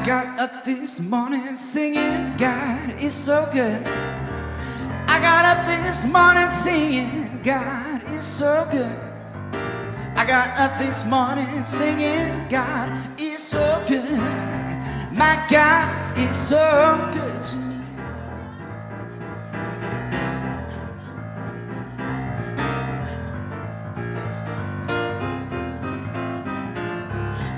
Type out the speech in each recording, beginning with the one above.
got up this morning singing, God is so good. I got up this morning singing, God is so good. I got up this morning singing, God is so good. My God is so good to me.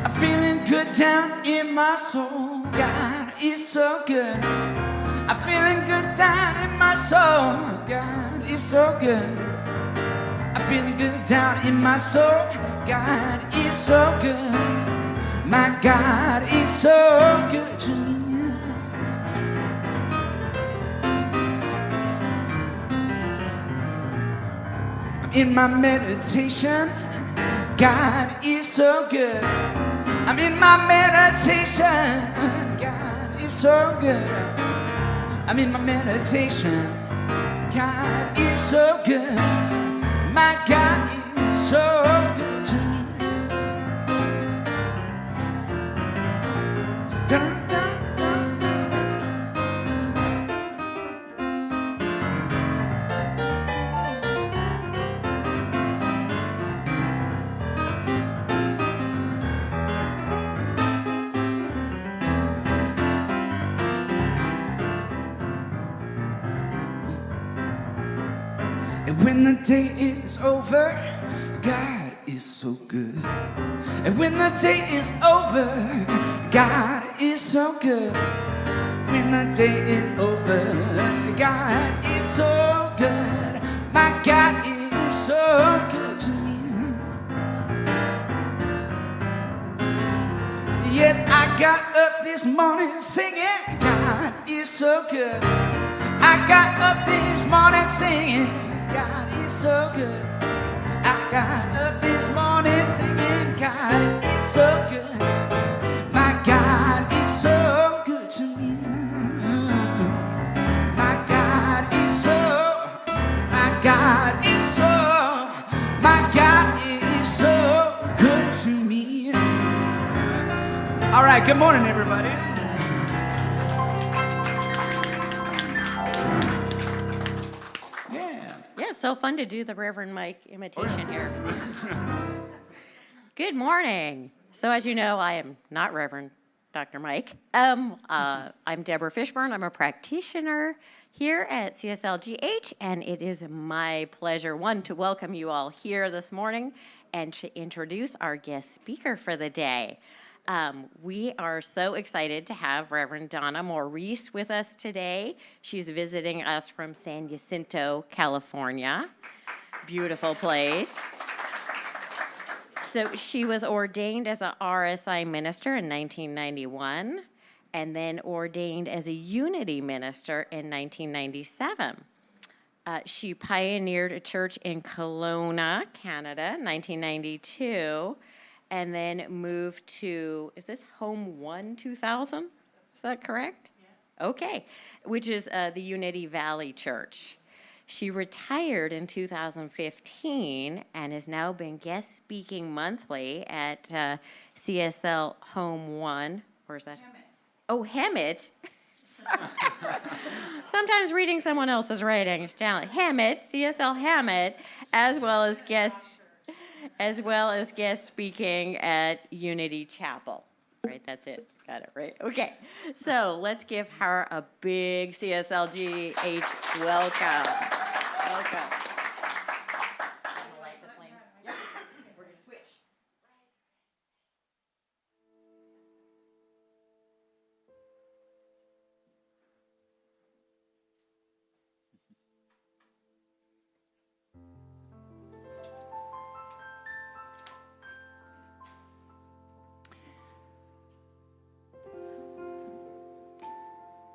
I'm feeling good down in my soul. God is so good. I'm feeling good down in my soul. God is so good. I'm feeling good down in my soul. God is so good. My God is so good to me. I'm in my meditation. God is so good. I'm in my meditation. God is so good. I'm in my meditation. God is so good. My God is so good to me. Dun, dun, dun, dun, dun. And when the day is over, God is so good. And when the day is over, God is so good. When the day is over, God is so good. My God is so good to me. Yes, I got up this morning singing, God is so good. I got up this morning singing, God is so good. I got up this morning singing, God is so good. My God is so good to me. My God is so, my God is so, my God is so good to me. All right, good morning, everybody. Yeah, so fun to do the Reverend Mike imitation here. Good morning. So as you know, I am not Reverend Dr. Mike. I'm Deborah Fishburne. I'm a practitioner here at CSLGH, and it is my pleasure, one, to welcome you all here this morning and to introduce our guest speaker for the day. We are so excited to have Reverend Donna Maurice with us today. She's visiting us from San Jacinto, California. Beautiful place. So she was ordained as a RSI minister in 1991 and then ordained as a Unity minister in 1997. She pioneered a church in Kelowna, Canada, in 1992, and then moved to, is this Home 1 2000? Is that correct? Yeah. Okay, which is the Unity Valley Church. She retired in 2015 and has now been guest speaking monthly at CSL Home 1. Where's that? Hemet. Oh, Hemet. Sometimes reading someone else's writing is challenging. Hemet, CSL Hemet, as well as guest speaking at Unity Chapel. Right, that's it. Got it, right? Okay, so let's give her a big CSLGH welcome. Welcome. I'm gonna light the flames. Yep. We're gonna switch.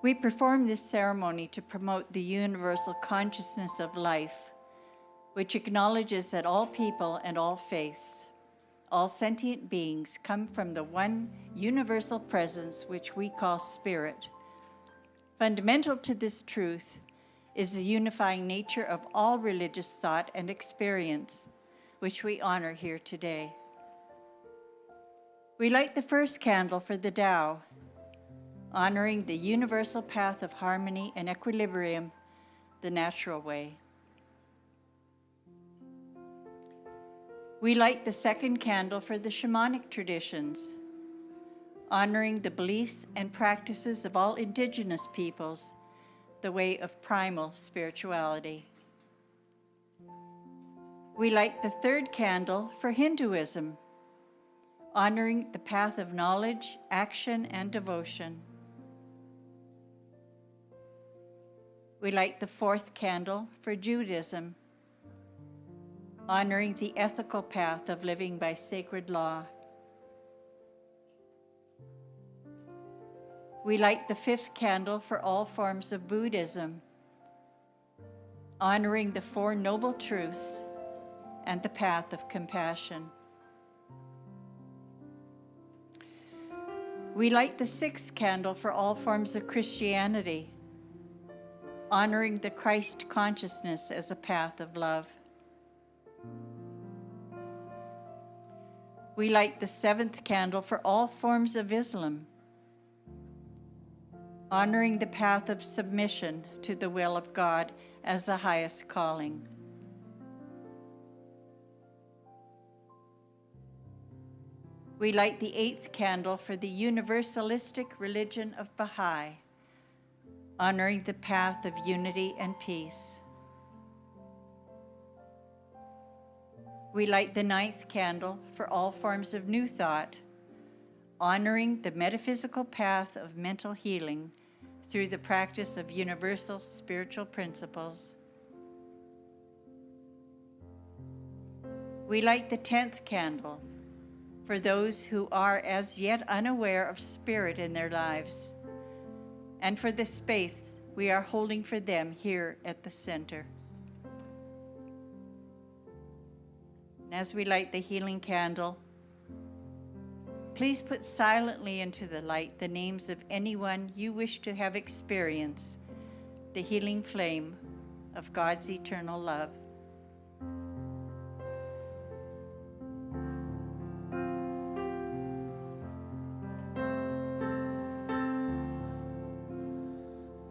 We perform this ceremony to promote the universal consciousness of life, which acknowledges that all people and all faiths, all sentient beings come from the one universal presence which we call spirit. Fundamental to this truth is the unifying nature of all religious thought and experience, which we honor here today. We light the first candle for the Tao, honoring the universal path of harmony and equilibrium, the natural way. We light the second candle for the shamanic traditions, honoring the beliefs and practices of all indigenous peoples, the way of primal spirituality. We light the third candle for Hinduism, honoring the path of knowledge, action, and devotion. We light the fourth candle for Judaism, honoring the ethical path of living by sacred law. We light the fifth candle for all forms of Buddhism, honoring the Four Noble Truths and the path of compassion. We light the sixth candle for all forms of Christianity, honoring the Christ consciousness as a path of love. We light the seventh candle for all forms of Islam, honoring the path of submission to the will of God as the highest calling. We light the eighth candle for the universalistic religion of Baha'i, honoring the path of unity and peace. We light the ninth candle for all forms of New Thought, honoring the metaphysical path of mental healing through the practice of universal spiritual principles. We light the 10th candle for those who are as yet unaware of spirit in their lives, and for the space we are holding for them here at the center. And as we light the healing candle, please put silently into the light the names of anyone you wish to have experience the healing flame of God's eternal love.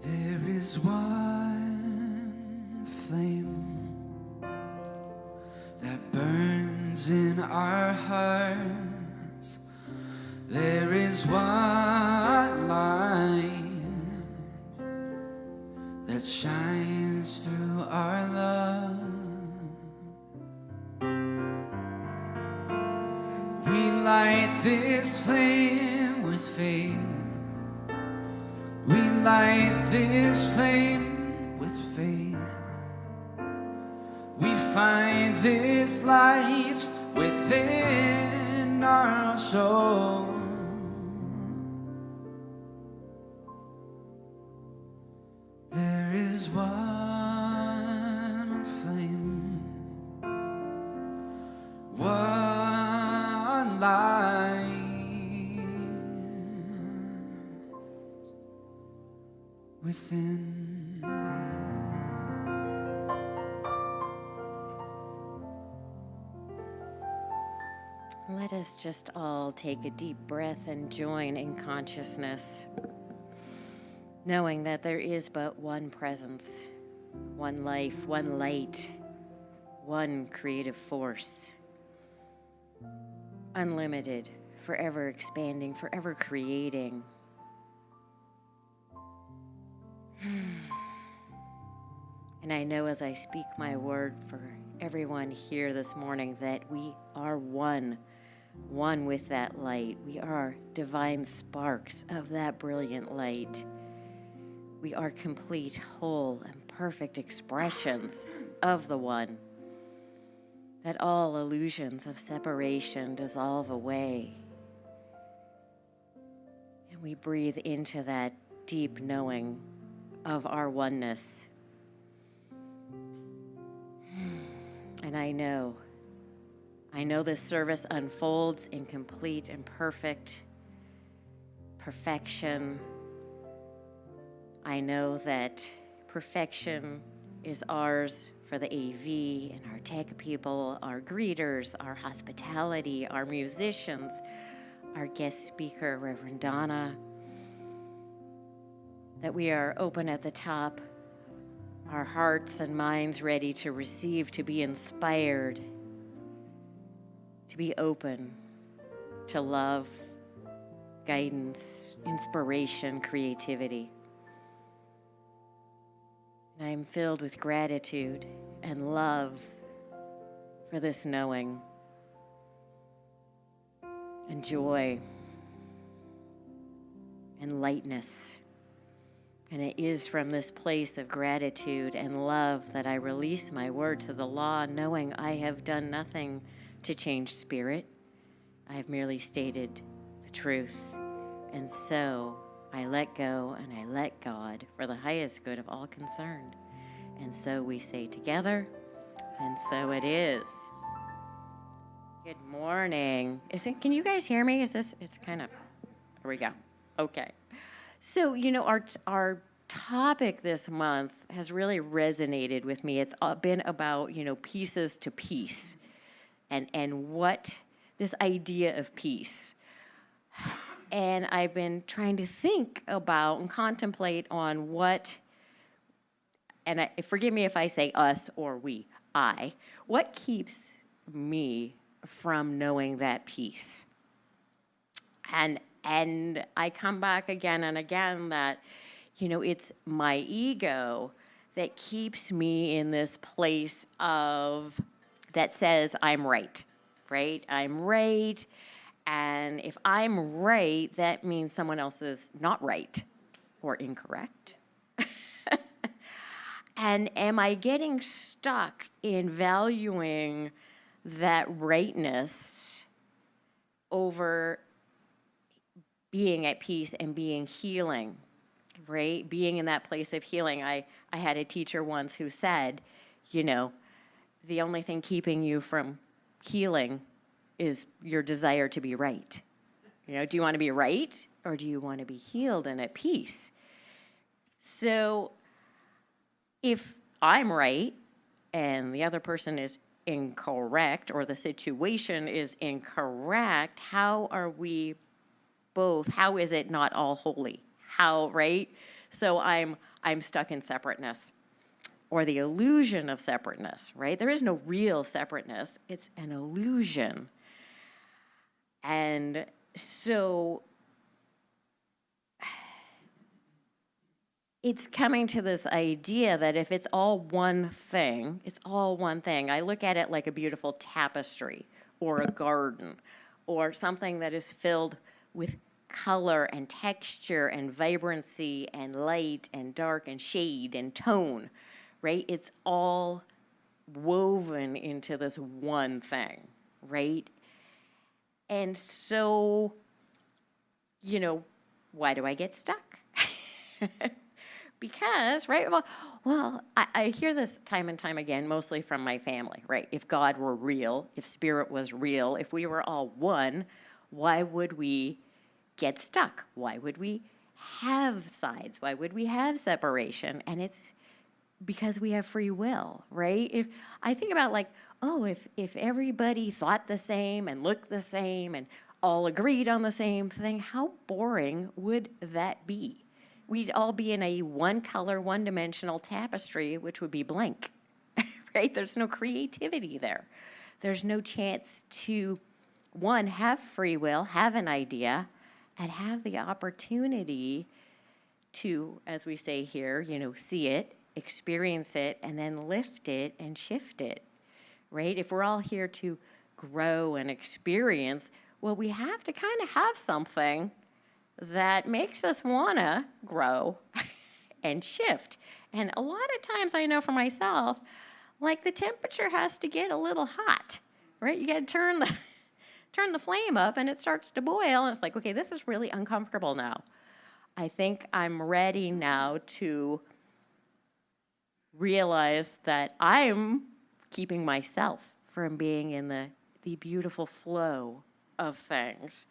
There is one flame that burns in our hearts. There is one light that shines through our love. We light this flame with faith. We light this flame with faith. We find this light within our soul. There is one flame, one light within. Let us just all take a deep breath and join in consciousness, knowing that there is but one presence, one life, one light, one creative force, unlimited, forever expanding, forever creating. And I know as I speak my word for everyone here this morning that we are one with that light. We are divine sparks of that brilliant light. We are complete, whole, and perfect expressions of the one. That all illusions of separation dissolve away. And we breathe into that deep knowing of our oneness. And I know this service unfolds in complete and perfect perfection. I know that perfection is ours for the AV and our tech people, our greeters, our hospitality, our musicians, our guest speaker, Reverend Donna, that we are open at the top, our hearts and minds ready to receive, to be inspired, to be open to love, guidance, inspiration, creativity. And I am filled with gratitude and love for this knowing and joy and lightness. And it is from this place of gratitude and love that I release my word to the law, knowing I have done nothing to change spirit. I have merely stated the truth. And so I let go and I let God for the highest good of all concerned. And so we say together, and so it is. Good morning. Can you guys hear me? It's kind of, here we go. Okay. So, our topic this month has really resonated with me. It's been about, pieces to peace and what this idea of peace. And I've been trying to think about and contemplate on what, and forgive me if I say us or we, what keeps me from knowing that peace? And I come back again and again that, it's my ego that keeps me in this place of, that says I'm right? I'm right. And if I'm right, that means someone else is not right or incorrect. And am I getting stuck in valuing that rightness over being at peace and being healing, right? Being in that place of healing. I had a teacher once who said, the only thing keeping you from healing is your desire to be right. Do you want to be right or do you want to be healed and at peace? So if I'm right and the other person is incorrect or the situation is incorrect, how are we both? How is it not all holy? How, right? So I'm stuck in separateness or the illusion of separateness, right? There is no real separateness. It's an illusion. And so it's coming to this idea that if it's all one thing, it's all one thing. I look at it like a beautiful tapestry or a garden or something that is filled with color and texture and vibrancy and light and dark and shade and tone, right? It's all woven into this one thing, right? And so, why do I get stuck? Because, right, well, I hear this time and time again, mostly from my family, right? If God were real, if spirit was real, if we were all one, why would we get stuck? Why would we have sides? Why would we have separation? And it's because we have free will, right? If I think about if everybody thought the same and looked the same and all agreed on the same thing, how boring would that be? We'd all be in a one-color, one-dimensional tapestry, which would be blank, right? There's no creativity there. There's no chance to, one, have free will, have an idea, and have the opportunity to, as we say here, see it, experience it, and then lift it and shift it, right? If we're all here to grow and experience, well, we have to kind of have something that makes us want to grow and shift. And a lot of times I know for myself, the temperature has to get a little hot, right? You got to turn the flame up and it starts to boil. And it's like, okay, this is really uncomfortable now. I think I'm ready now to realize that I'm keeping myself from being in the beautiful flow of things.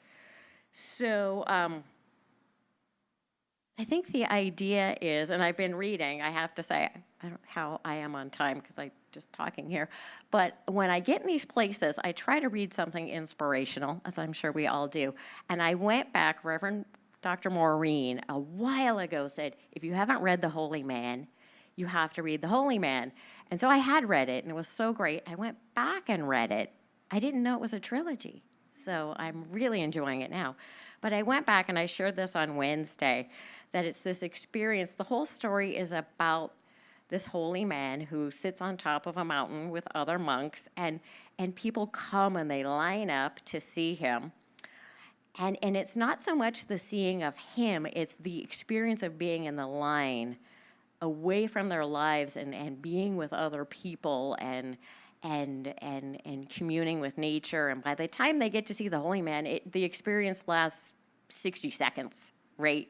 So I think the idea is, and I've been reading, I have to say, I don't know how I am on time because I'm just talking here, but when I get in these places, I try to read something inspirational, as I'm sure we all do. And I went back, Reverend Dr. Maureen, a while ago said, if you haven't read The Holy Man, you have to read The Holy Man. And so I had read it, and it was so great. I went back and read it. I didn't know it was a trilogy, so I'm really enjoying it now. But I went back, and I shared this on Wednesday, that it's this experience. The whole story is about this holy man who sits on top of a mountain with other monks, and people come and they line up to see him. And it's not so much the seeing of him, it's the experience of being in the line away from their lives and being with other people and communing with nature. And by the time they get to see the holy man, the experience lasts 60 seconds, right?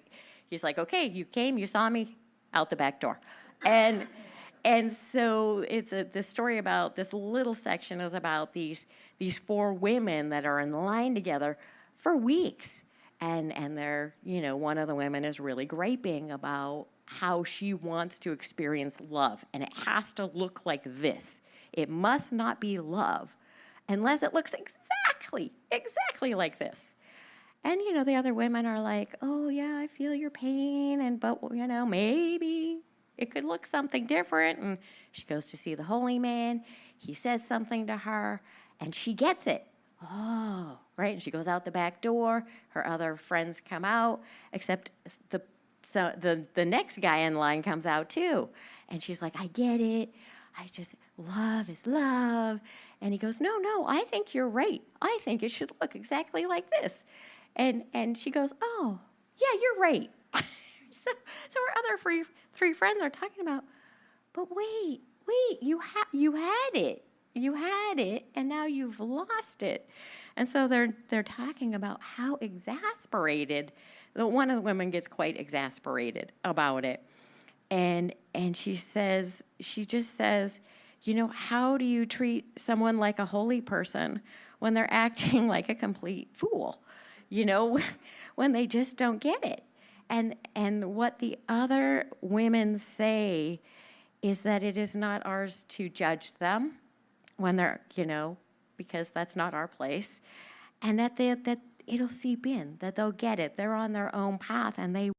He's like, okay, you came, you saw me, out the back door. And so it's this story about, this little section is about these 4 women that are in line together for weeks. And they're, one of the women is really griping about how she wants to experience love. And it has to look like this. It must not be love unless it looks exactly like this. And, the other women are like, oh, yeah, I feel your pain, but, maybe it could look something different. And she goes to see the holy man. He says something to her, and she gets it. Oh, right? And she goes out the back door. Her other friends come out, except the next guy in line comes out too. And she's like, I get it. Love is love. And he goes, no, I think you're right. I think it should look exactly like this. And she goes, oh, yeah, you're right. so our other three friends are talking about, but wait, you had it. You had it, and now you've lost it. And so they're talking about how exasperated, one of the women gets quite exasperated about it. And she just says, how do you treat someone like a holy person when they're acting like a complete fool? When they just don't get it. And what the other women say is that it is not ours to judge them when they're, because that's not our place, and that it'll seep in, that they'll get it. They're on their own path, and they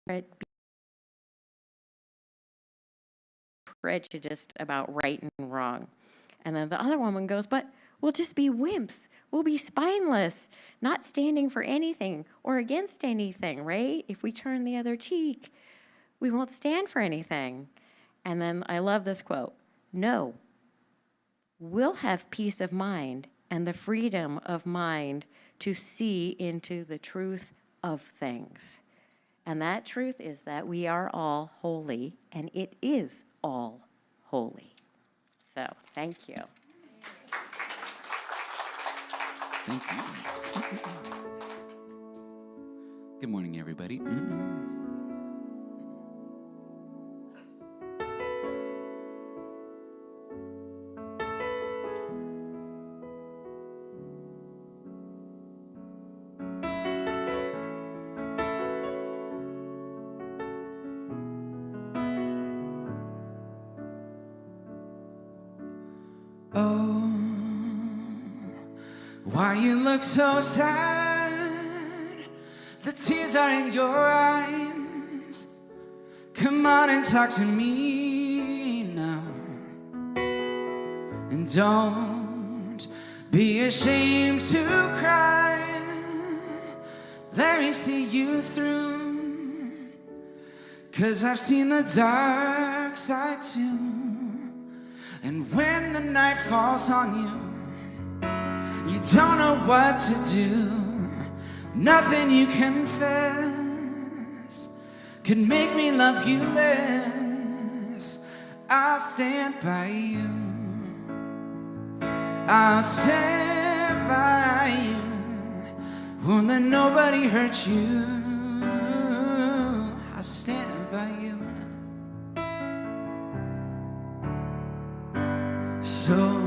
be prejudiced about right and wrong. And then the other woman goes, but we'll just be wimps. We'll be spineless, not standing for anything or against anything, right? If we turn the other cheek, we won't stand for anything. And then I love this quote, no, we'll have peace of mind and the freedom of mind to see into the truth of things. And that truth is that we are all holy, and it is all holy. So, thank you. Thank you. Good morning, everybody. Oh, why you look so sad? The tears are in your eyes. Come on and talk to me now. And don't be ashamed to cry. Let me see you through, 'cause I've seen the dark side too. And when the night falls on you, you don't know what to do. Nothing you confess could make me love you less. I'll stand by you. I'll stand by you. Won't let nobody hurt you. I'll stand by you. So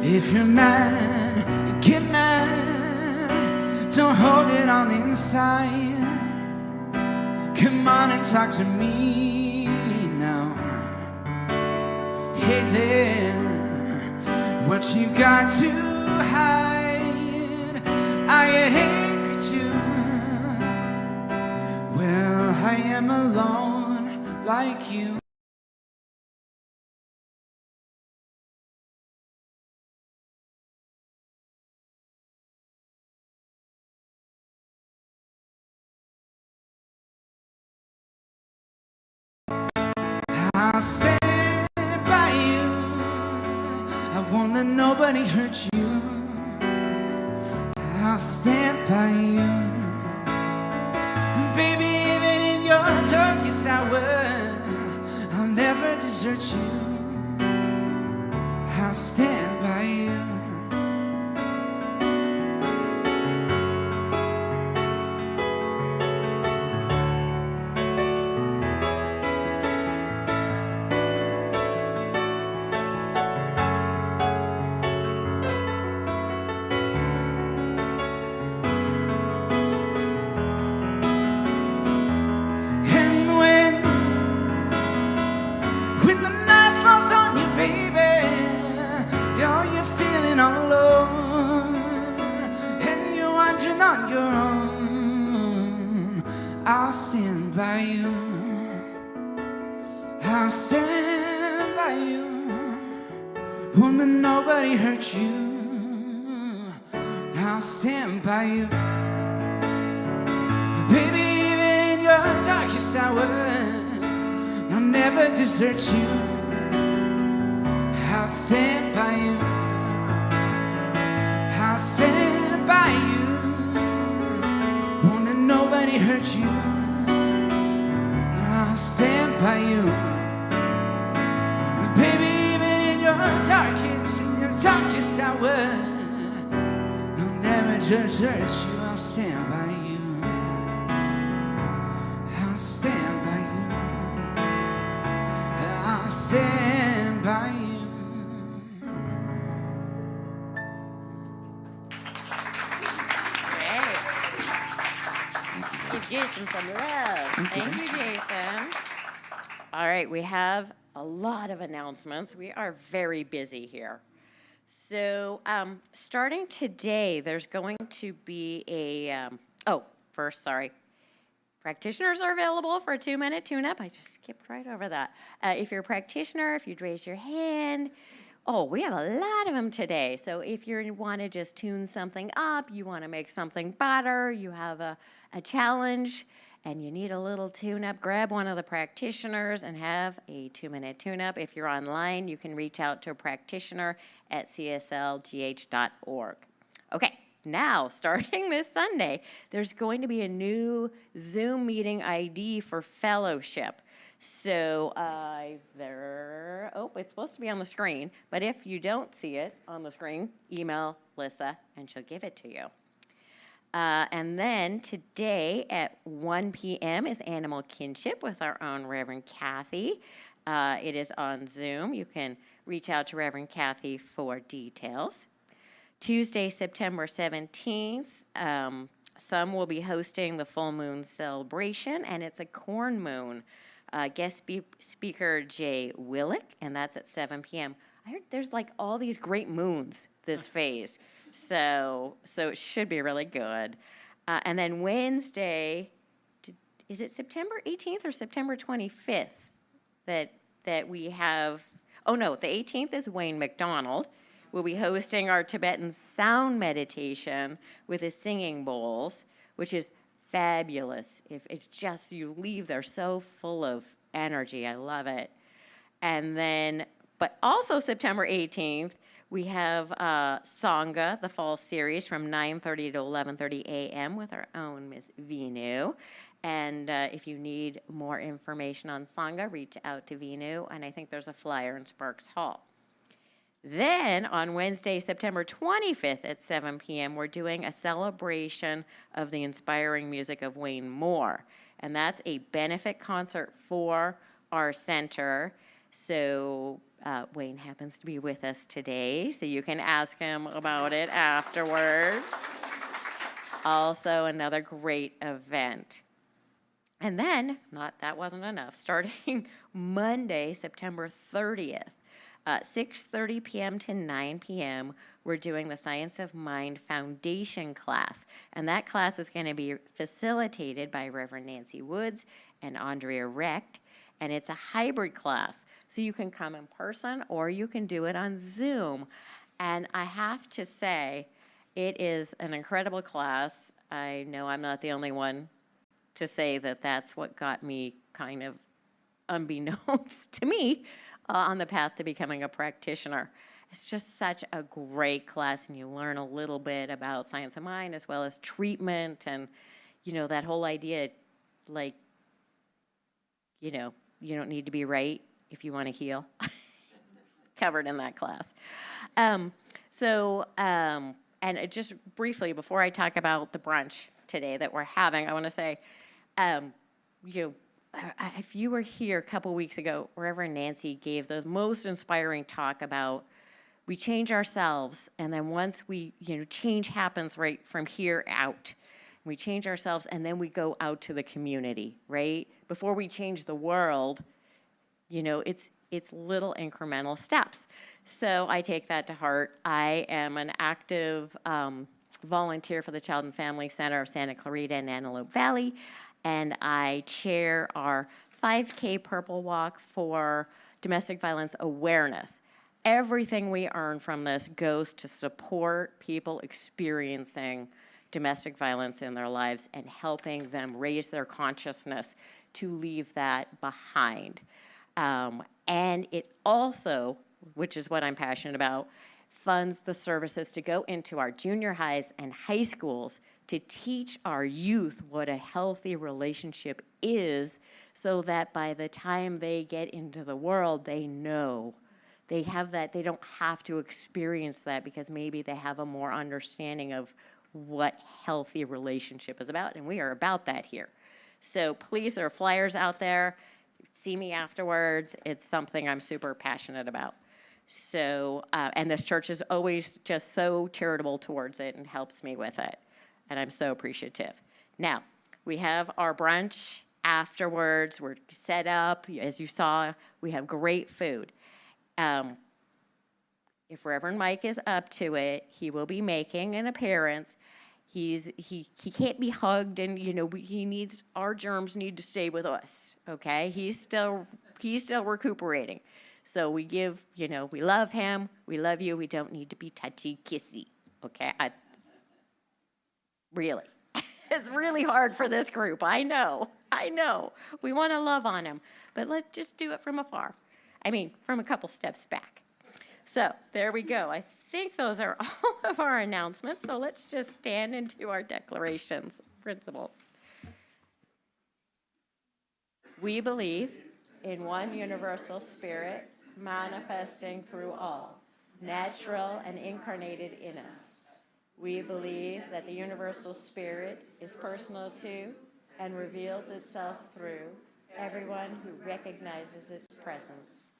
if you're mad, get mad. Don't hold it on the inside. Come on and talk to me now. Hey there, what you got to hide? I hate you. Well, I am alone like you. I'll stand by you. I won't let nobody hurt you. I'll stand by you. Baby, even in your darkest hour, I'll never desert you. I'll stand by you. When the night falls on you, baby, you're feeling all alone, and you're wandering on your own. I'll stand by you. I'll stand by you. Won't let nobody hurt you. I'll stand by you. Baby, even in your darkest hour, I'll never desert you. I'll stand by you. I'll stand by you. Won't let nobody hurt you. I'll stand by you. Baby, even in your darkest hour, I'll never desert you. I'll stand by you. I'll stand by you. I'll stand by you. Great. Give Jason some love. Thank you, Jason. All right, we have a lot of announcements. We are very busy here. So starting today, there's going to be a, practitioners are available for a 2-minute tune-up. I just skipped right over that. If you're a practitioner, if you'd raise your hand. Oh, we have a lot of them today. So if you want to just tune something up, you want to make something better, you have a challenge, and you need a little tune-up, grab one of the practitioners and have a 2-minute tune-up. If you're online, you can reach out to a practitioner at CSLGH.org. Okay. Now, starting this Sunday, there's going to be a new Zoom meeting ID for fellowship. So it's supposed to be on the screen, but if you don't see it on the screen, email Lissa and she'll give it to you. And then today at 1 p.m. is Animal Kinship with our own Reverend Kathy. It is on Zoom. You can reach out to Reverend Kathy for details. Tuesday, September 17th, some will be hosting the full moon celebration, and it's a corn moon. Guest speaker Jay Willick, and that's at 7 p.m. I heard there's like all these great moons this phase, so it should be really good. And then Wednesday, is it September 18th or September 25th that we have? Oh no, the 18th is Wayne McDonald. We'll be hosting our Tibetan sound meditation with his singing bowls, which is fabulous. If it's just, you leave there so full of energy. I love it. And then, but also September 18th, we have Sangha, the fall series, from 9:30 to 11:30 a.m. with our own Miss Vinu. And if you need more information on Sangha, reach out to Vinu. And I think there's a flyer in Sparks Hall. Then on Wednesday, September 25th at 7 p.m., we're doing a celebration of the inspiring music of Wayne Moore. And that's a benefit concert for our center. So Wayne happens to be with us today, so you can ask him about it afterwards. Also, another great event. And then, that wasn't enough, starting Monday, September 30th, 6:30 p.m. to 9 p.m., we're doing the Science of Mind Foundation class. And that class is going to be facilitated by Reverend Nancy Woods and Andrea Recht. And it's a hybrid class. So you can come in person or you can do it on Zoom. And I have to say, it is an incredible class. I know I'm not the only one to say that that's what got me kind of unbeknownst to me on the path to becoming a practitioner. It's just such a great class, and you learn a little bit about science of mind as well as treatment and, that whole idea, like, you don't need to be right if you want to heal. Covered in that class. And just briefly, before I talk about the brunch today that we're having, I want to say, if you were here a couple weeks ago, Reverend Nancy gave the most inspiring talk about we change ourselves, and then once we, change happens right from here out. We change ourselves, and then we go out to the community, right? Before we change the world, it's little incremental steps. So I take that to heart. I am an active volunteer for the Child and Family Center of Santa Clarita and Antelope Valley, and I chair our 5K Purple Walk for domestic violence awareness. Everything we earn from this goes to support people experiencing domestic violence in their lives and helping them raise their consciousness to leave that behind. And it also, which is what I'm passionate about, funds the services to go into our junior highs and high schools to teach our youth what a healthy relationship is, so that by the time they get into the world, they know. They have that, they don't have to experience that because maybe they have a more understanding of what healthy relationship is about, and we are about that here. So please, there are flyers out there. See me afterwards. It's something I'm super passionate about. So, and this church is always just so charitable towards it and helps me with it, and I'm so appreciative. Now, we have our brunch afterwards. We're set up. As you saw, we have great food. If Reverend Mike is up to it, he will be making an appearance. He can't be hugged, and our germs need to stay with us. Okay, he's still recuperating. So we give, we love him, we love you. We don't need to be touchy kissy. Okay, really, it's really hard for this group. I know. We want to love on him, but let's just do it from afar. From a couple steps back. So there we go. I think those are all of our announcements. So let's just stand and do our declarations, principles. We believe in one universal spirit, manifesting through all, natural and incarnated in us. We believe that the universal spirit is personal to and reveals itself through everyone who recognizes its presence.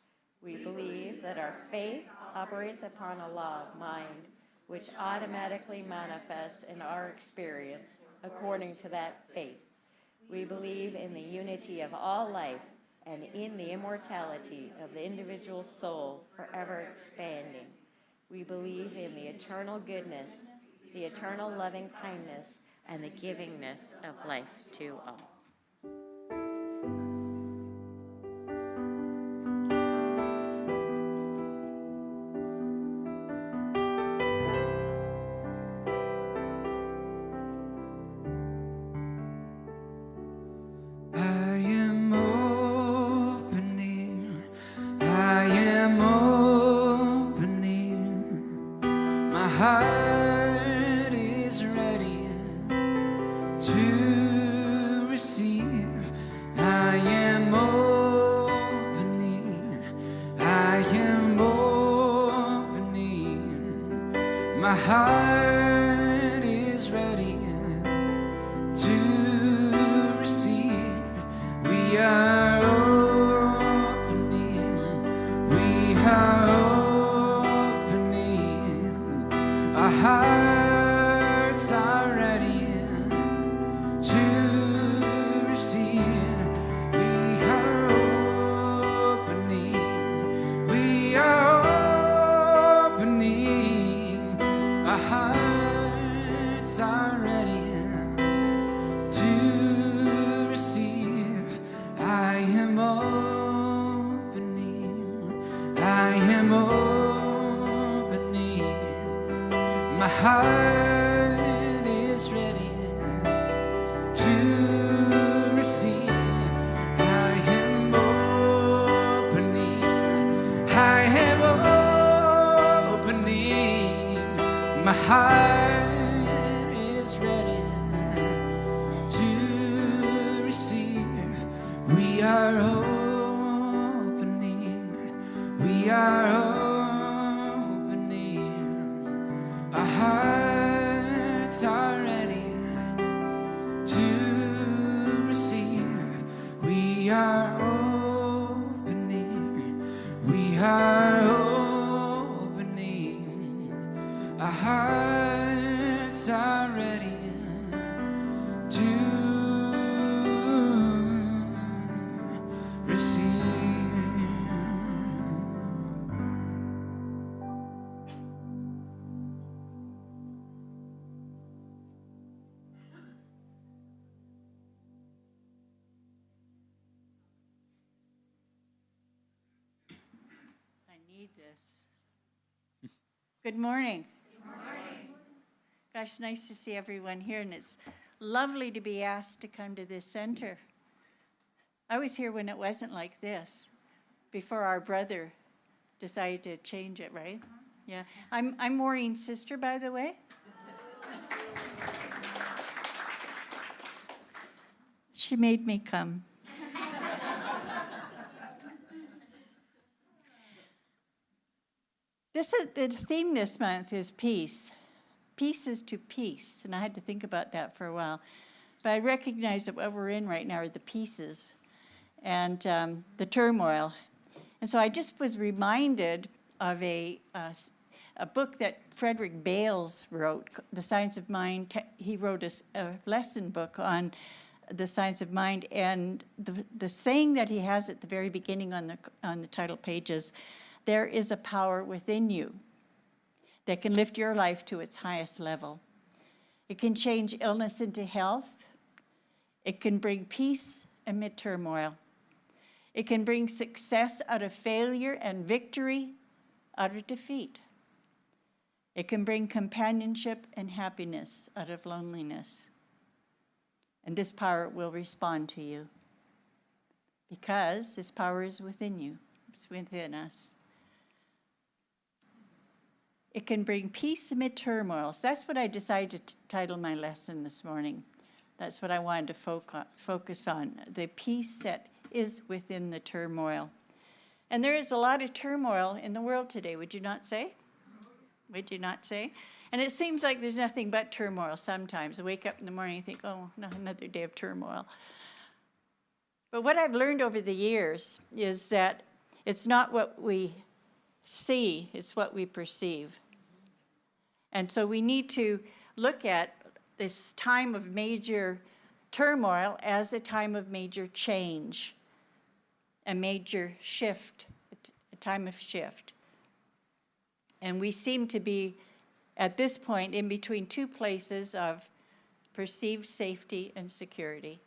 We believe that our faith operates upon a law of mind, which automatically manifests in our experience according to that faith. We believe in the unity of all life and in the immortality of the individual soul forever expanding. We believe in the eternal goodness, the eternal loving kindness, and the givingness of life to all. Heart is ready to receive. My heart is ready to receive. We are opening. We are opening. Our hearts are ready to receive. We are opening. We are opening. Our hearts are ready to receive. I am opening. I am opening. My heart is ready to receive. I am opening. I am opening. My heart is ready to receive. We are opening. We are opening. Our hearts are ready to receive. We are opening. We are opening. Our hearts are ready to receive. I need this. Good morning. Good morning. Gosh, nice to see everyone here, and it's lovely to be asked to come to this center. I was here when it wasn't like this, before our brother decided to change it, right? Yeah. I'm Maureen's sister, by the way. She made me come. The theme this month is peace. Pieces to peace, and I had to think about that for a while. But I recognize that what we're in right now are the pieces and the turmoil. And so I just was reminded of a book that Frederick Bales wrote, The Science of Mind. He wrote a lesson book on the science of mind, and the saying that he has at the very beginning on the title page is, there is a power within you that can lift your life to its highest level. It can change illness into health. It can bring peace amid turmoil. It can bring success out of failure and victory out of defeat. It can bring companionship and happiness out of loneliness. And this power will respond to you because this power is within you. It's within us. It can bring peace amid turmoil. So that's what I decided to title my lesson this morning. That's what I wanted to focus on, the peace that is within the turmoil. And there is a lot of turmoil in the world today, would you not say? Would you not say? And it seems like there's nothing but turmoil sometimes. I wake up in the morning and think, oh, no, another day of turmoil. But what I've learned over the years is that it's not what we see, it's what we perceive. And so we need to look at this time of major turmoil as a time of major change, a major shift, a time of shift. And we seem to be, at this point, in between two places of perceived safety and security.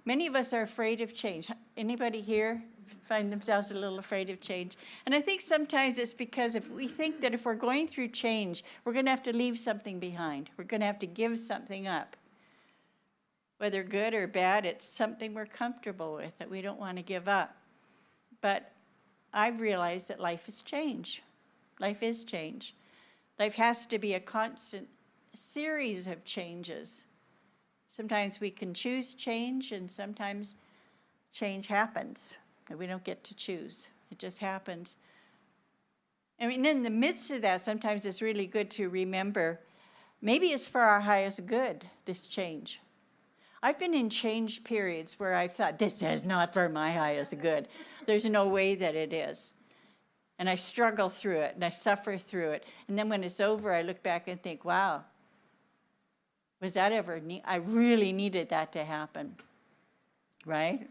Many of us are afraid of change. Anybody here find themselves a little afraid of change? And I think sometimes it's because if we think that if we're going through change, we're going to have to leave something behind. We're going to have to give something up. Whether good or bad, it's something we're comfortable with that we don't want to give up. But I've realized that life is change. Life is change. Life has to be a constant series of changes. Sometimes we can choose change, and sometimes change happens, and we don't get to choose. It just happens. I mean, in the midst of that, sometimes it's really good to remember, maybe it's for our highest good, this change. I've been in change periods where I've thought, this is not for my highest good. There's no way that it is. And I struggle through it, and I suffer through it. And then when it's over, I look back and think, wow, was that ever I really needed that to happen, right?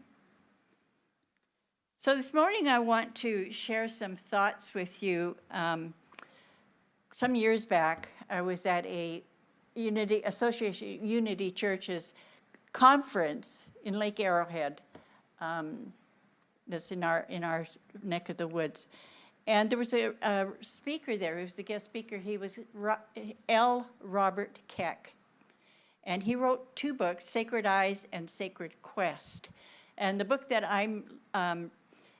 So this morning I want to share some thoughts with you. Some years back, I was at a Unity Church's conference in Lake Arrowhead. That's in our neck of the woods. And there was a speaker there. He was the guest speaker. He was L. Robert Keck. And he wrote 2 books, Sacred Eyes and Sacred Quest. And the book that I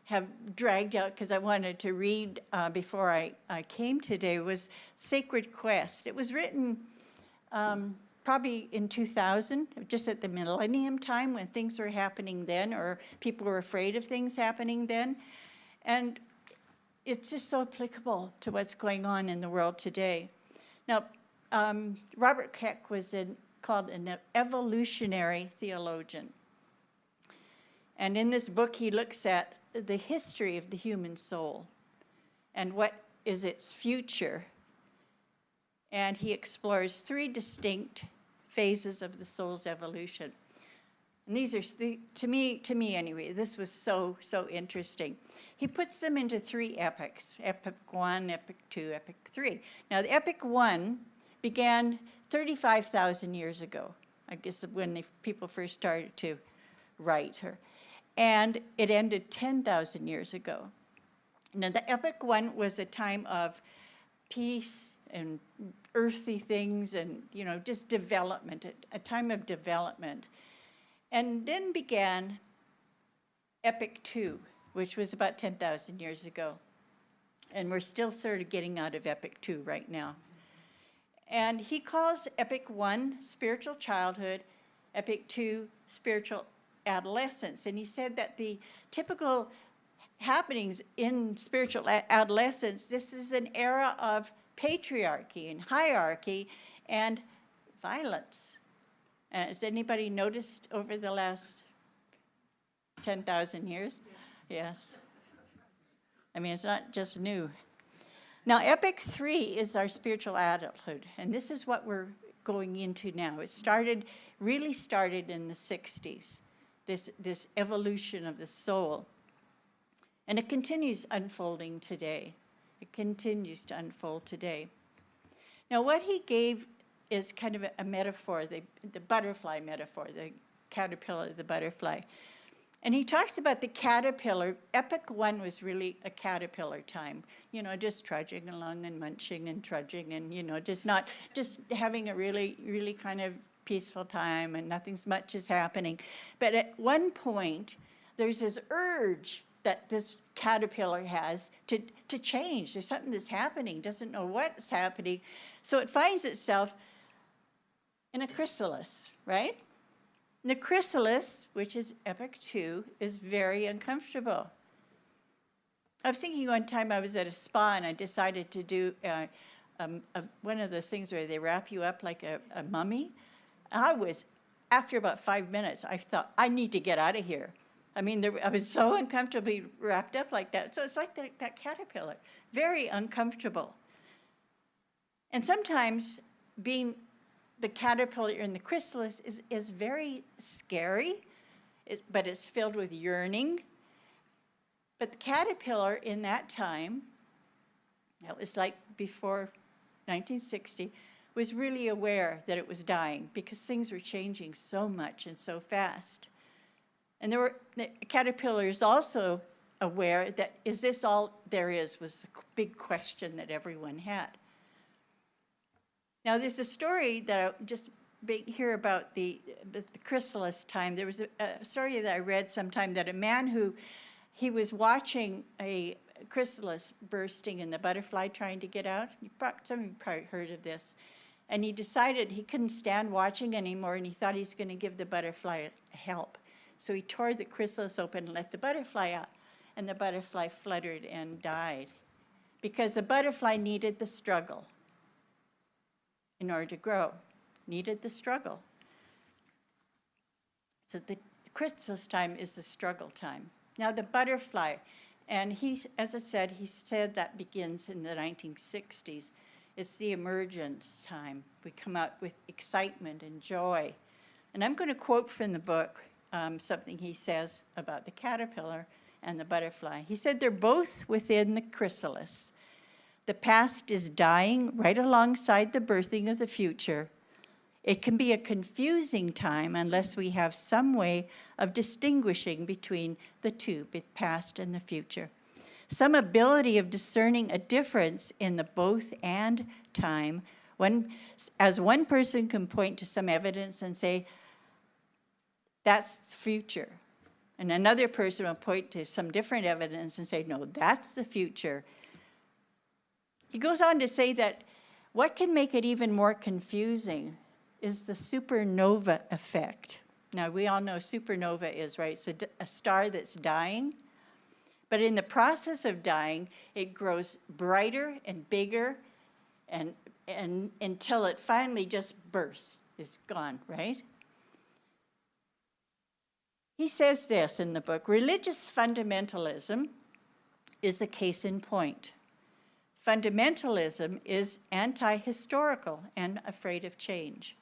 have dragged out because I wanted to read before I came today was Sacred Quest. It was written probably in 2000, just at the millennium time when things were happening then, or people were afraid of things happening then. And it's just so applicable to what's going on in the world today. Now, Robert Keck was called an evolutionary theologian. And in this book, he looks at the history of the human soul and what is its future. And he explores 3 distinct phases of the soul's evolution. And these are, to me anyway, this was so interesting. He puts them into 3 epochs, Epoch 1, Epoch 2, Epoch 3. Now, the Epoch 1 began 35,000 years ago, I guess when people first started to write her. And it ended 10,000 years ago. Now, the Epoch 1 was a time of peace and earthly things and, just development, a time of development. And then began Epoch 2, which was about 10,000 years ago. And we're still sort of getting out of Epoch 2 right now. And he calls Epoch 1 spiritual childhood, Epoch 2 spiritual adolescence. And he said that the typical happenings in spiritual adolescence, this is an era of patriarchy and hierarchy and violence. Has anybody noticed over the last 10,000 years? Yes. I mean, it's not just new. Now, Epoch 3 is our spiritual adulthood, and this is what we're going into now. It really started in the 60s, this evolution of the soul. And it continues unfolding today. It continues to unfold today. Now, what he gave is kind of a metaphor, the butterfly metaphor, the caterpillar, the butterfly. And he talks about the caterpillar. Epoch 1 was really a caterpillar time, just trudging along and munching and trudging and, just having a really, really kind of peaceful time and nothing much is happening. But at one point, there's this urge that this caterpillar has to change. There's something that's happening, doesn't know what's happening. So it finds itself in a chrysalis, right? And the chrysalis, which is Epoch 2, is very uncomfortable. I was thinking one time I was at a spa and I decided to do one of those things where they wrap you up like a mummy. After about 5 minutes, I thought, I need to get out of here. I mean, I was so uncomfortably wrapped up like that. So it's like that caterpillar, very uncomfortable. And sometimes being the caterpillar in the chrysalis is very scary, but it's filled with yearning. But the caterpillar in that time, that was like before 1960, was really aware that it was dying because things were changing so much and so fast. And the caterpillar is also aware that, is this all there is, was a big question that everyone had. Now, there's a story that I just hear about the chrysalis time. There was a story that I read sometime that a man he was watching a chrysalis bursting and the butterfly trying to get out. Some of you probably heard of this. And he decided he couldn't stand watching anymore, and he thought he's going to give the butterfly help. So he tore the chrysalis open and let the butterfly out, and the butterfly fluttered and died. because the butterfly needed the struggle in order to grow, needed the struggle. So the chrysalis time is the struggle time. Now the butterfly, and as I said, he said that begins in the 1960s. It's the emergence time. We come out with excitement and joy. And I'm going to quote from the book something he says about the caterpillar and the butterfly. He said, they're both within the chrysalis. The past is dying right alongside the birthing of the future. It can be a confusing time unless we have some way of distinguishing between the two, the past and the future. Some ability of discerning a difference in the both and time, as one person can point to some evidence and say, that's the future. And another person will point to some different evidence and say, no, that's the future. He goes on to say that what can make it even more confusing is the supernova effect. Now, we all know supernova is, right? It's a star that's dying. But in the process of dying, it grows brighter and bigger and until it finally just bursts. It's gone, right? He says this in the book, religious fundamentalism is a case in point. Fundamentalism is anti-historical and afraid of change.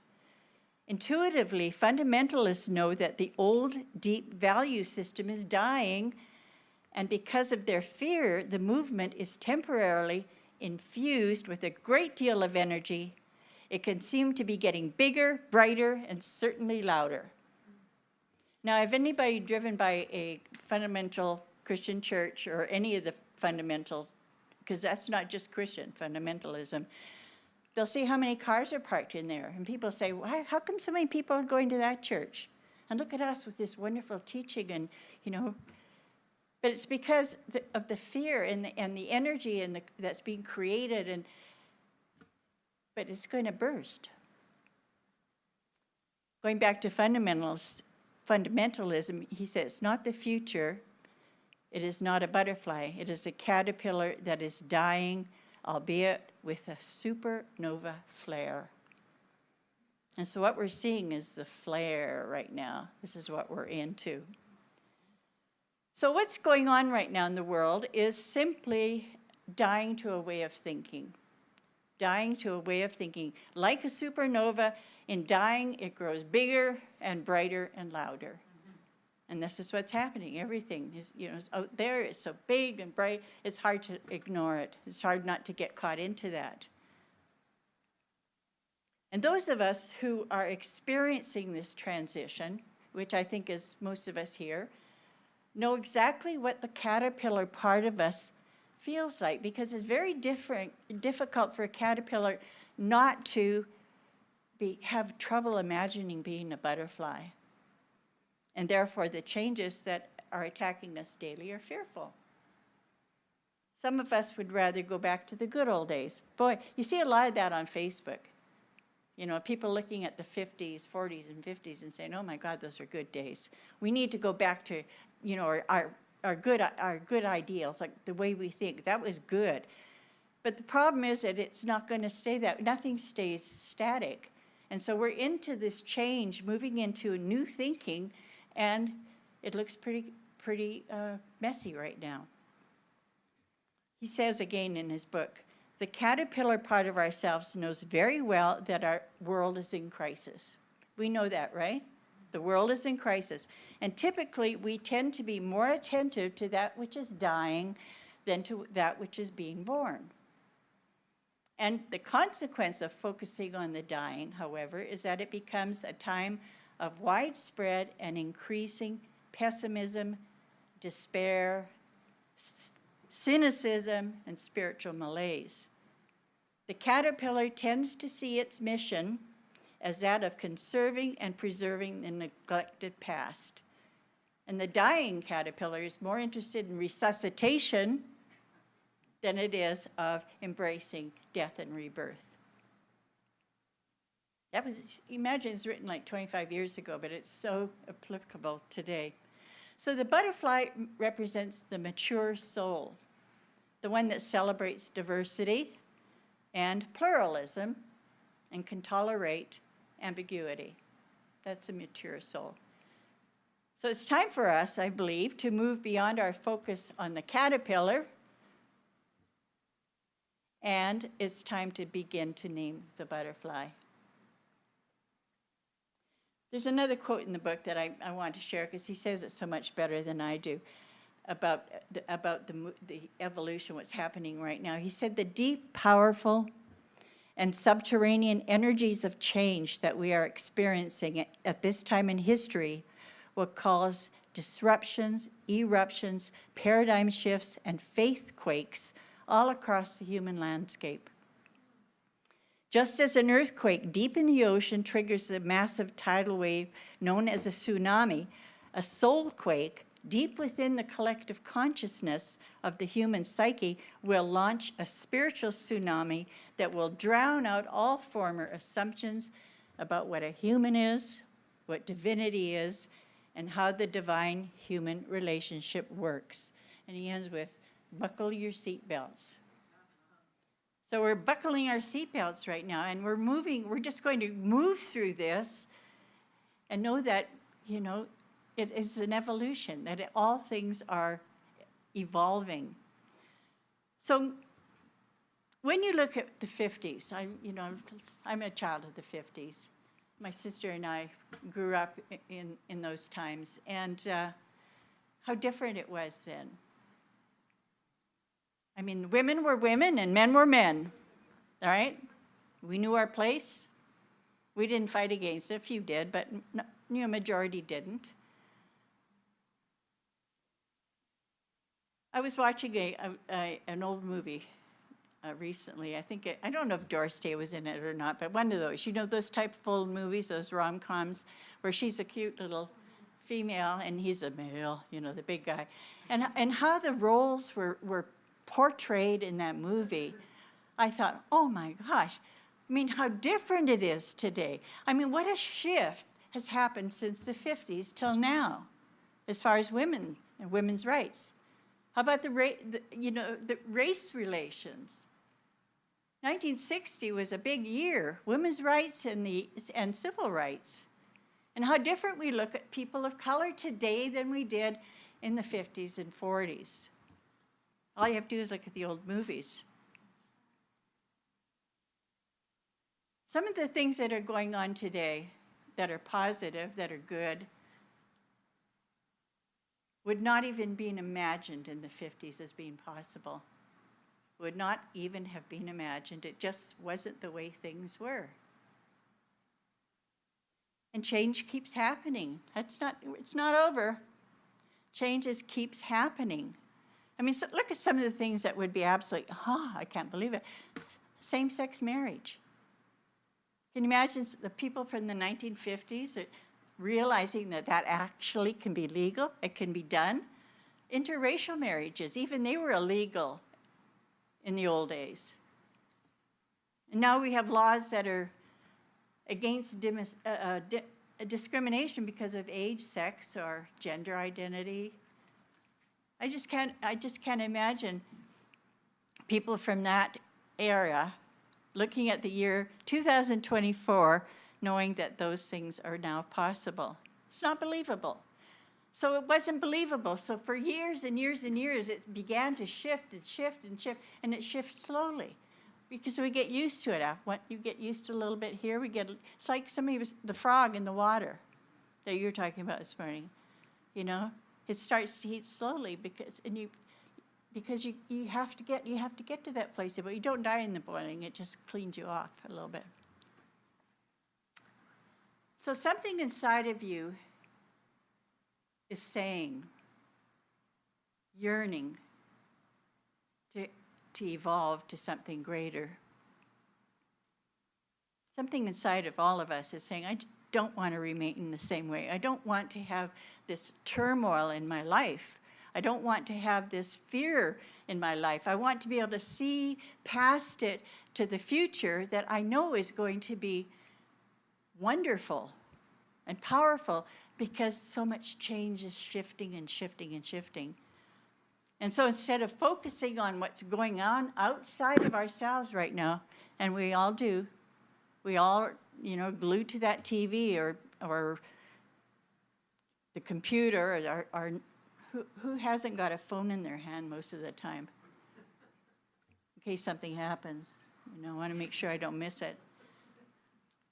Intuitively, fundamentalists know that the old, deep value system is dying, and because of their fear, the movement is temporarily infused with a great deal of energy. It can seem to be getting bigger, brighter, and certainly louder. Now, if anybody driven by a fundamental Christian church or any of the fundamental, because that's not just Christian fundamentalism, they'll see how many cars are parked in there. And people say, why, how come so many people are going to that church? And look at us with this wonderful teaching and, but it's because of the fear and the energy that's being created, but it's going to burst. Going back to fundamentalism, he says, it's not the future. It is not a butterfly. It is a caterpillar that is dying, albeit with a supernova flare. And so what we're seeing is the flare right now. This is what we're into. So what's going on right now in the world is simply dying to a way of thinking. Dying to a way of thinking. Like a supernova, in dying, it grows bigger and brighter and louder. And this is what's happening. Everything is, is out there. It's so big and bright. It's hard to ignore it. It's hard not to get caught into that. And those of us who are experiencing this transition, which I think is most of us here, know exactly what the caterpillar part of us feels like, because it's very difficult for a caterpillar not to have trouble imagining being a butterfly. And therefore, the changes that are attacking us daily are fearful. Some of us would rather go back to the good old days. Boy, you see a lot of that on Facebook. People looking at the 50s, 40s, and 50s and saying, oh my God, those are good days. We need to go back to, our good ideals, like the way we think. That was good. But the problem is that it's not going to stay that. Nothing stays static. And so we're into this change, moving into a new thinking, and it looks pretty messy right now. He says again in his book, the caterpillar part of ourselves knows very well that our world is in crisis. We know that, right? The world is in crisis. And typically, we tend to be more attentive to that which is dying than to that which is being born. And the consequence of focusing on the dying, however, is that it becomes a time of widespread and increasing pessimism, despair, cynicism, and spiritual malaise. The caterpillar tends to see its mission as that of conserving and preserving the neglected past. And the dying caterpillar is more interested in resuscitation than it is of embracing death and rebirth. Imagine it's written like 25 years ago, but it's so applicable today. So the butterfly represents the mature soul, the one that celebrates diversity and pluralism and can tolerate ambiguity. That's a mature soul. So it's time for us, I believe, to move beyond our focus on the caterpillar, and it's time to begin to name the butterfly. There's another quote in the book that I want to share because he says it so much better than I do about the evolution, what's happening right now. He said, the deep, powerful, and subterranean energies of change that we are experiencing at this time in history will cause disruptions, eruptions, paradigm shifts, and faith quakes all across the human landscape. Just as an earthquake deep in the ocean triggers a massive tidal wave known as a tsunami, a soul quake deep within the collective consciousness of the human psyche will launch a spiritual tsunami that will drown out all former assumptions about what a human is, what divinity is, and how the divine-human relationship works. And he ends with, buckle your seatbelts. So we're buckling our seatbelts right now, and we're just going to move through this and know that, it is an evolution, that all things are evolving. So when you look at the 50s, I'm a child of the 50s. My sister and I grew up in those times, and how different it was then. I mean, women were women and men were men, all right? We knew our place. We didn't fight against it. A few did, but majority didn't. I was watching an old movie recently. I don't know if Doris Day was in it or not, but one of those. Those type of old movies, those rom-coms, where she's a cute little female and he's a male, the big guy. And how the roles were portrayed in that movie, I thought, oh my gosh, how different it is today. What a shift has happened since the 50s till now, as far as women and women's rights. How about the race relations? 1960 was a big year, women's rights and civil rights. And how different we look at people of color today than we did in the 50s and 40s. All you have to do is look at the old movies. Some of the things that are going on today that are positive, that are good, would not even been imagined in the 50s as being possible. Would not even have been imagined. It just wasn't the way things were. And change keeps happening. It's not over. Change keeps happening. So look at some of the things that would be absolutely, I can't believe it. Same-sex marriage. Can you imagine the people from the 1950s realizing that actually can be legal, it can be done? Interracial marriages, even they were illegal in the old days. And now we have laws that are against discrimination because of age, sex, or gender identity. I just can't imagine people from that era looking at the year 2024 knowing that those things are now possible. It's not believable. So it wasn't believable. So for years and years and years, it began to shift and shift and shift, and it shifts slowly because we get used to it. You get used to a little bit here, it's like the frog in the water that you were talking about this morning. It starts to heat slowly because you have to get to that place, but you don't die in the boiling. It just cleans you off a little bit. So something inside of you is saying, yearning to evolve to something greater. Something inside of all of us is saying, I don't want to remain in the same way. I don't want to have this turmoil in my life. I don't want to have this fear in my life. I want to be able to see past it to the future that I know is going to be wonderful and powerful because so much change is shifting and shifting and shifting. And so instead of focusing on what's going on outside of ourselves right now, and we all do, we all, glued to that TV or the computer, or who hasn't got a phone in their hand most of the time? In case something happens, I want to make sure I don't miss it.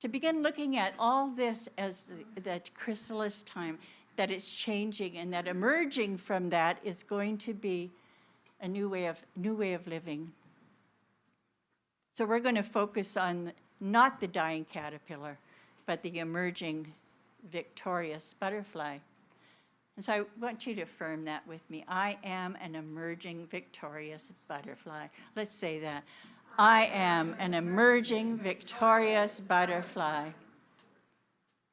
To begin looking at all this as that chrysalis time, that it's changing, and that emerging from that is going to be a new way of living. So we're going to focus on not the dying caterpillar, but the emerging victorious butterfly. And so I want you to affirm that with me. I am an emerging victorious butterfly. Let's say that. I am an emerging victorious butterfly.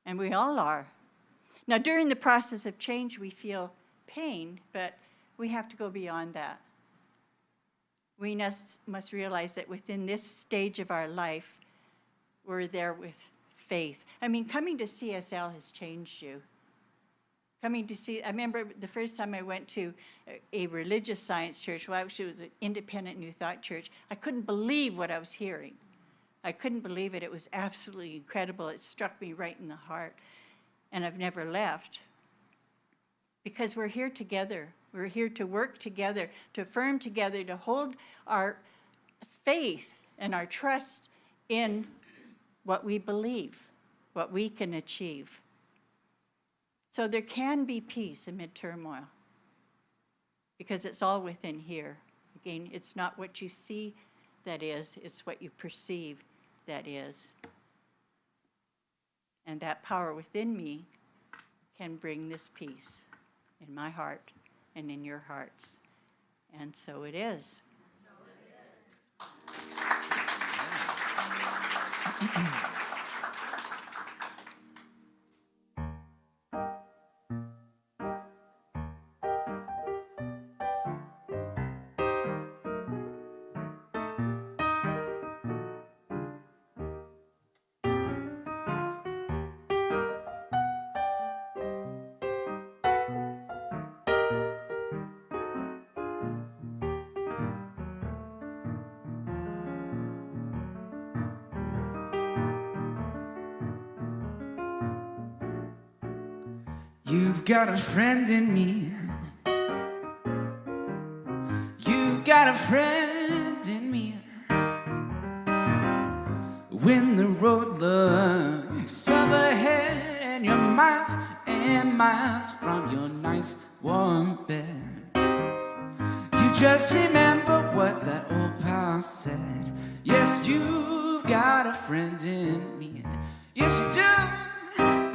And we all are. Now, during the process of change, we feel pain, but we have to go beyond that. We must realize that within this stage of our life, we're there with faith. I mean, coming to CSL has changed you. I remember the first time I went to a religious science church, well, actually it was an independent New Thought church, I couldn't believe what I was hearing. I couldn't believe it. It was absolutely incredible. It struck me right in the heart. And I've never left. Because we're here together. We're here to work together, to affirm together, to hold our faith and our trust in what we believe, what we can achieve. So there can be peace amid turmoil, because it's all within here. Again, it's not what you see that is, it's what you perceive that is. And that power within me can bring this peace in my heart and in your hearts. And so it is. You've got a friend in me. You've got a friend in me. When the road looks rough ahead and you're miles and miles from your nice warm bed, you just remember what that old pal said. Yes, you've got a friend in me. Yes, you do.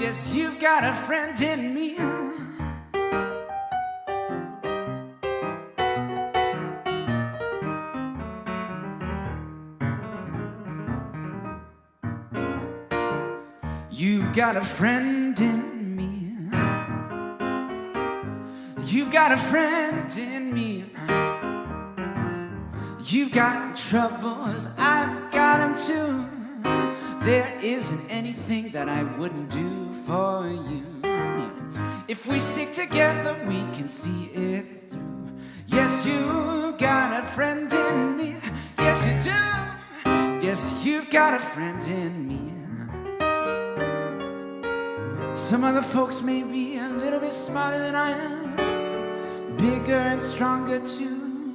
Yes, you've got a friend in me. You've got a friend in me. You've got a friend in me. You've got troubles, I've got them too. There isn't anything that I wouldn't do for you. If we stick together, we can see it through. Yes, you got a friend in me. Yes, you do. Yes, you've got a friend in me. Some other folks may be a little bit smarter than I am, bigger and stronger too,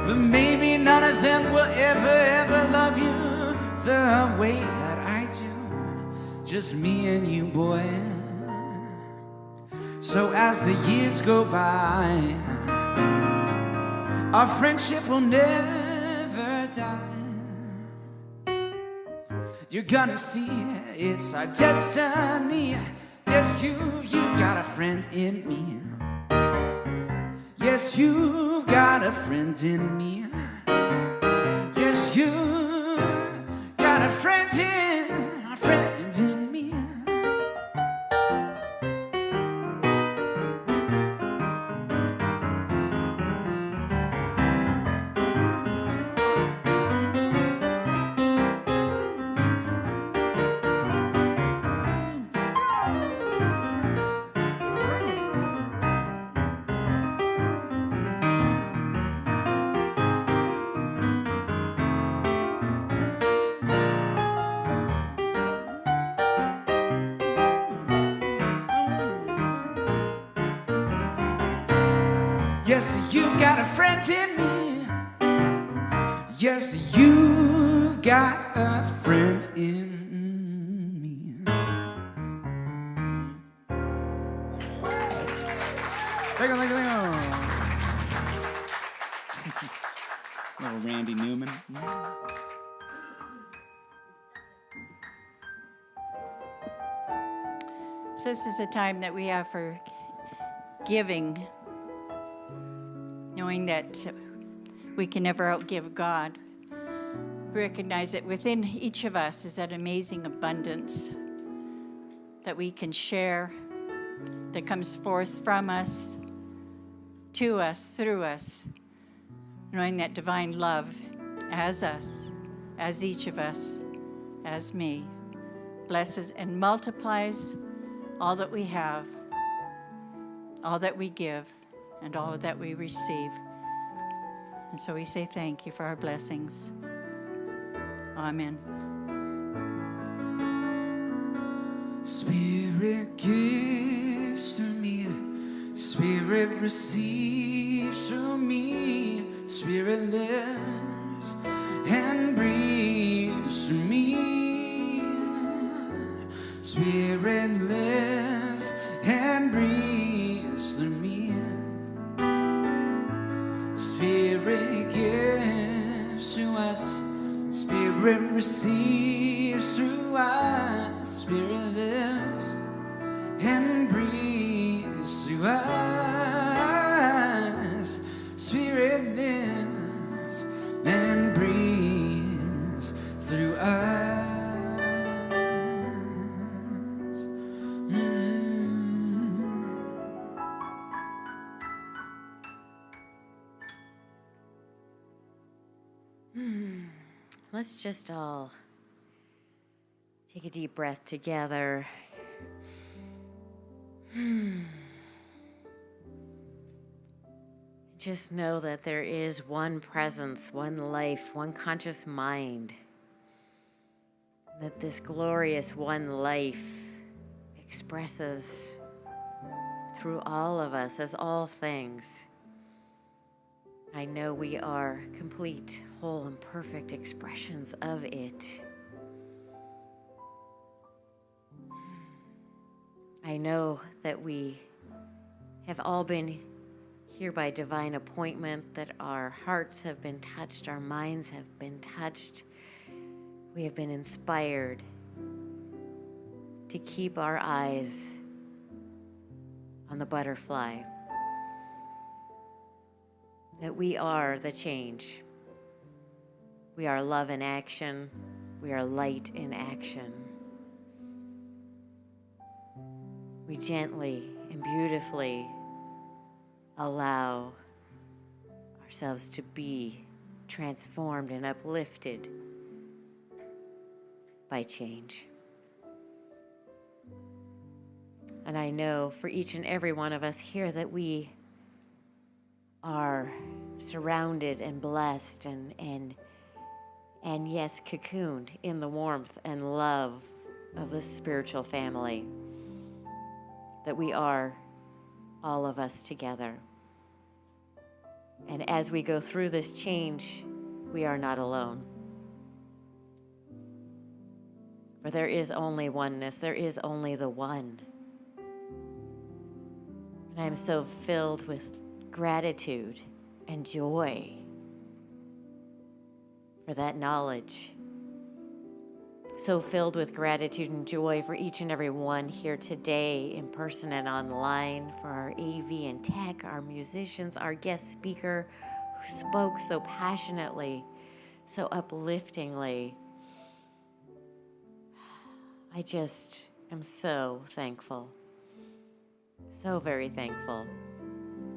but maybe none of them will ever love you the way that I do. Just me and you, boy. So as the years go by, our friendship will never die. You're gonna see it's our destiny. Yes, you've got a friend in me. Yes, you've got a friend in me. Yes, you got a friend in me. Yes, you've got a friend in me. Yes, you've got a friend in me. Thank you. Little Randy Newman. So this is a time that we have for giving, knowing that we can never outgive God. We recognize that within each of us is that amazing abundance that we can share, that comes forth from us, to us, through us, knowing that divine love as us, as each of us, as me, blesses and multiplies all that we have, all that we give, and all that we receive. And so we say thank you for our blessings. Amen. Spirit gives to me, Spirit receives through me, Spirit lives and breathes through me. Spirit lives and breathes through me. Spirit gives to us, Spirit receives through us, Spirit lives and breathes through us. Spirit lives and breathes through us. Let's just all take a deep breath together. Just know that there is one presence, one life, one conscious mind. That this glorious one life expresses through all of us as all things. I know we are complete, whole, and perfect expressions of it. I know that we have all been here by divine appointment, that our hearts have been touched, our minds have been touched. We have been inspired to keep our eyes on the butterfly. That we are the change. We are love in action. We are light in action. We gently and beautifully allow ourselves to be transformed and uplifted by change. And I know for each and every one of us here that we are surrounded and blessed and yes, cocooned in the warmth and love of this spiritual family. That we are all of us together. And as we go through this change, we are not alone. For there is only oneness, there is only the one. And I am so filled with gratitude and joy for that knowledge. So filled with gratitude and joy for each and every one here today, in person and online, for our AV and tech, our musicians, our guest speaker who spoke so passionately, so upliftingly. I just am so thankful, so very thankful.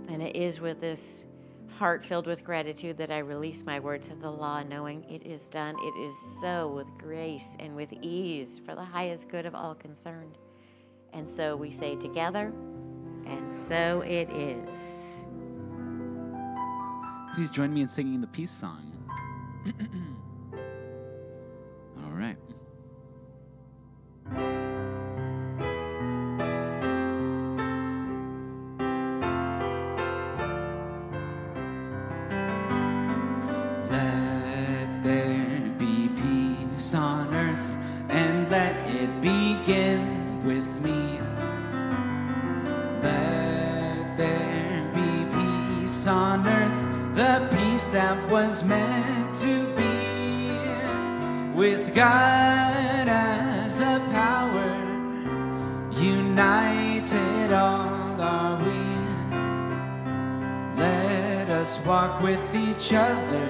And it is with this heart filled with gratitude that I release my words of the law, knowing it is done. It is so with grace and with ease for the highest good of all concerned. And so we say together, and so it is. Please join me in singing the peace song. All right. that was meant to be. With God as a power, united all are we. Let us walk with each other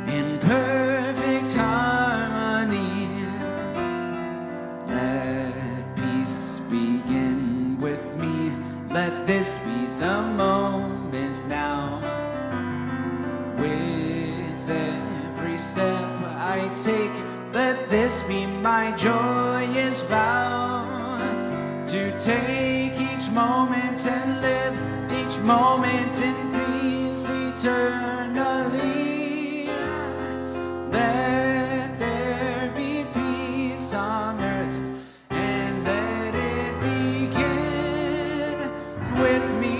in perfect harmony. Let peace begin with me. Let this be the moment now. With every step I take, let this be my joyous vow. To take each moment and live each moment in peace eternally. Let there be peace on earth, and let it begin with me.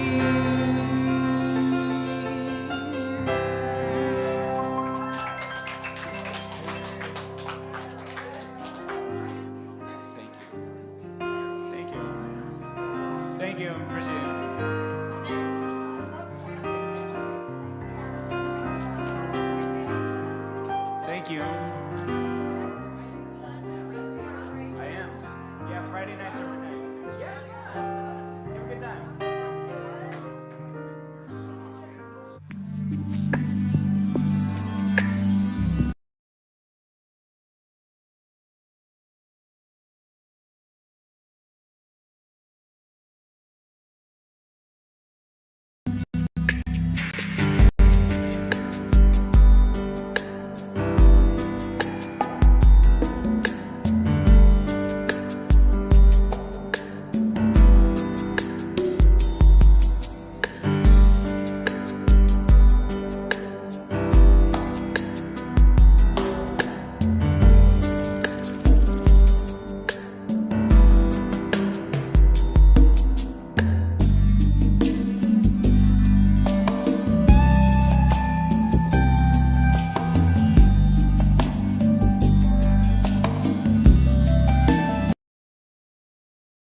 Thank you. Thank you. Appreciate it. Thank you.